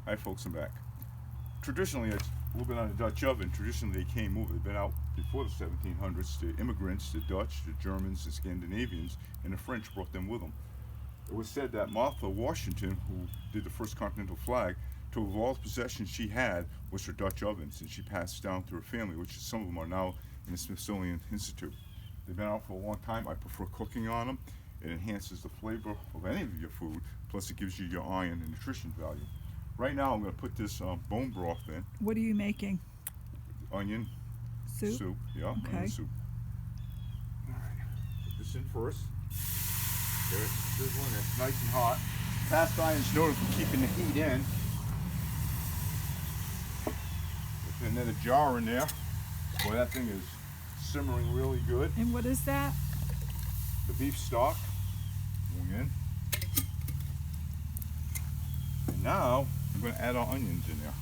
Hi folks, I'm back. Traditionally, it's a little bit on the Dutch oven. Traditionally, they came over. They've been out before the 1700s. The immigrants, the Dutch, the Germans, the Scandinavians, and the French brought them with them. It was said that Martha Washington, who did the first continental flag, told of all the possessions she had was her Dutch ovens, and she passed down to her family, which some of them are now in the Smithsonian Institute. They've been out for a long time. I prefer cooking on them. It enhances the flavor of any of your food, plus it gives you your iron and nutrition value. Right now, I'm going to put this bone broth in, What are you making? onion Soup? yeah, Okay. onion soup. All right, put this in first. There, sizzling, it's nice and hot. Cast iron's noted for keeping the heat in. Put another jar in there. Boy, that thing is simmering really good. And what is that? The beef stock going in. And now I'm going to add our onions in there.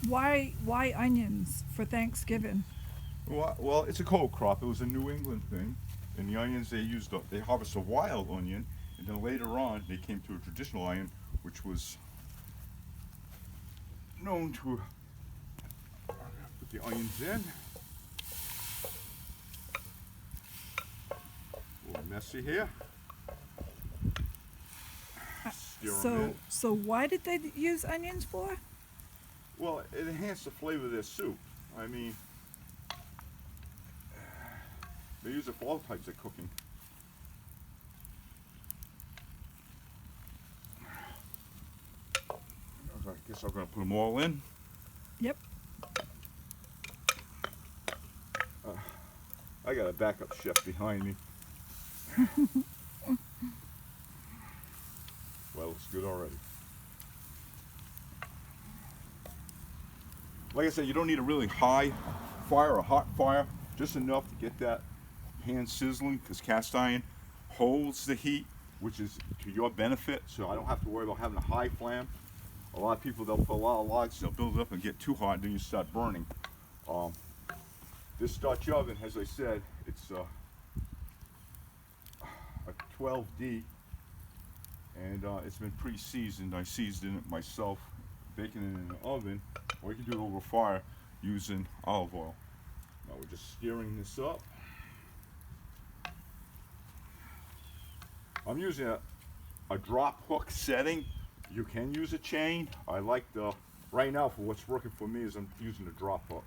Why onions for Thanksgiving? Well, it's a cold crop. It was a New England thing, and the onions they harvest a wild onion, and then later on they came to a traditional onion, which was known to. Put the onions in. A little messy here. Stir them in. So why did they use onions for? Well, it enhanced the flavor of their soup. I mean, they use it for all types of cooking. I guess I'm going to put them all in. Yep. I got a backup chef behind me. Well, it's good already. Like I said, you don't need a really high fire or hot fire, just enough to get that pan sizzling, because cast iron holds the heat, which is to your benefit, so I don't have to worry about having a high flame. A lot of people, they'll put a lot of logs, they'll build it up and get too hot, and then you start burning. This Dutch oven, as I said, it's a 12D, and it's been pre-seasoned. I seasoned it myself, baking it in the oven, or you can do it over fire using olive oil. Now we're just stirring this up. I'm using a drop hook setting. You can use a chain. I like right now for what's working for me is I'm using a drop hook.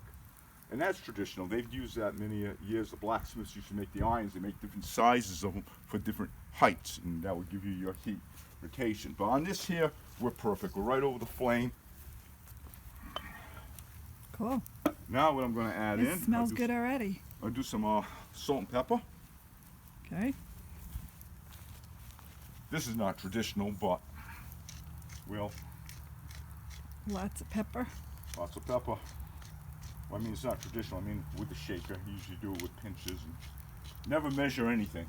And that's traditional. They've used that many years. The blacksmiths used to make the irons. They make different sizes of them for different heights, and that would give you your heat rotation. But on this here, we're perfect. We're right over the flame. Cool. Now what I'm going to add in. It smells good already. I'll do some salt and pepper. Okay. This is not traditional, but well, Lots of pepper. lots of pepper. Well, I mean, it's not traditional. I mean, with the shaker, you usually do it with pinches and never measure anything.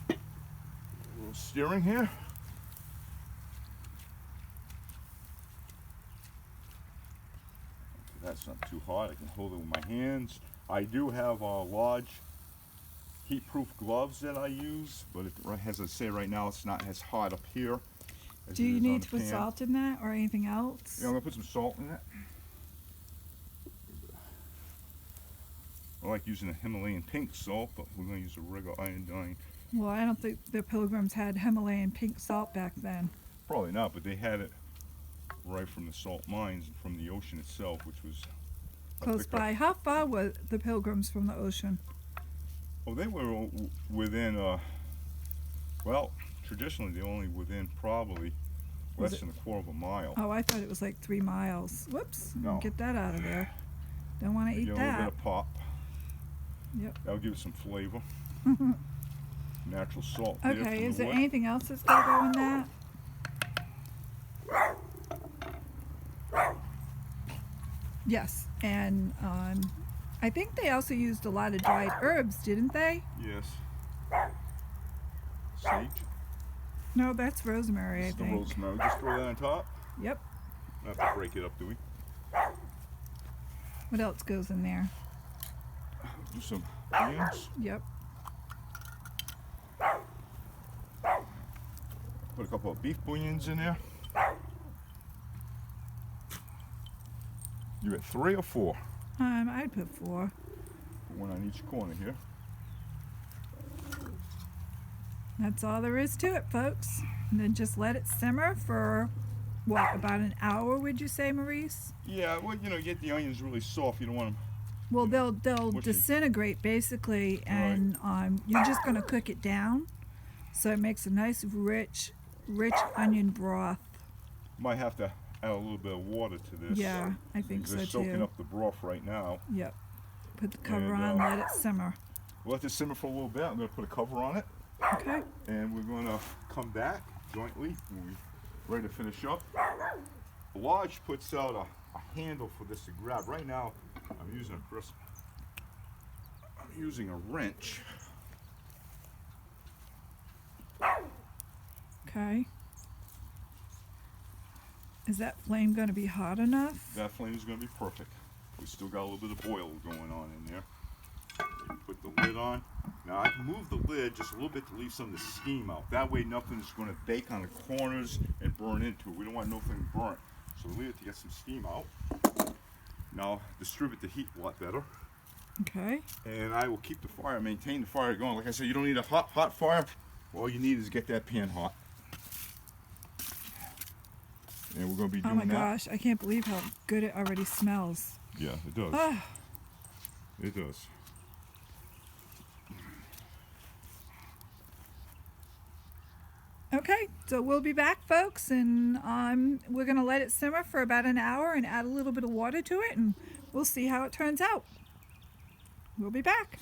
A little stirring here. That's not too hot. I can hold it with my hands. I do have large heat-proof gloves that I use, but as I say right now, it's not as hot up here as Do it you is on need the to put pan. salt in that or anything else? Yeah, I'm gonna put some salt in it. I like using a Himalayan pink salt, but we're gonna use a regular iodine. Well, I don't think the Pilgrims had Himalayan pink salt back then. Probably not, but they had it right from the salt mines and from the ocean itself, which was a Close thicker- by. How far were the Pilgrims from the ocean? Oh, they were within, well, traditionally they're only within probably Was less than a quarter of a mile. Oh, I thought it was like 3 miles. Whoops. No. Get that out of there. Don't want to eat Get a little bit that. of pop. Yep. That'll give it some flavor. Natural salt there from Okay, the is there wet. anything else that's going to go in that? Yes, and I think they also used a lot of dried herbs, didn't they? Yes. Sage. No, that's rosemary, I It's the think. rosemary. Just throw that on top. Yep. Not to break it up, do we? What else goes in there? Do some onions. Yep. Put a couple of beef bouillons in there. You at 3 or 4? I'd put 4. Put one on each corner here. That's all there is to it, folks. And then just let it simmer for, what, about an hour, would you say, Maurice? Yeah, well, you know, get the onions really soft. You don't want them. Well, they'll What's it? disintegrate basically, and you're just going to cook it down, so it makes a nice rich onion broth. Might have to add a little bit of water to this. Yeah, I think They're so soaking too. up the broth right now. Yep. Put the cover And, on, let it simmer. We'll let this simmer for a little bit. I'm going to put a cover on it, Okay. and we're going to come back jointly when we're ready to finish up. Lodge puts out a handle for this to grab. Right now, I'm using a wrench. Okay. Is that flame going to be hot enough? That flame is going to be perfect. We still got a little bit of boil going on in there. You put the lid on. Now I can move the lid just a little bit to leave some of the steam out. That way nothing is going to bake on the corners and burn into it. We don't want nothing burnt. So leave it to get some steam out. Now distribute the heat a lot better. Okay. And I will keep the fire, maintain the fire going. Like I said, you don't need a hot fire. All you need is get that pan hot. And we're going to be doing Oh my that. gosh, I can't believe how good it already smells. Yeah, it does. Ah, It does. okay, so we'll be back, folks, and we're going to let it simmer for about an hour and add a little bit of water to it, and we'll see how it turns out. We'll be back.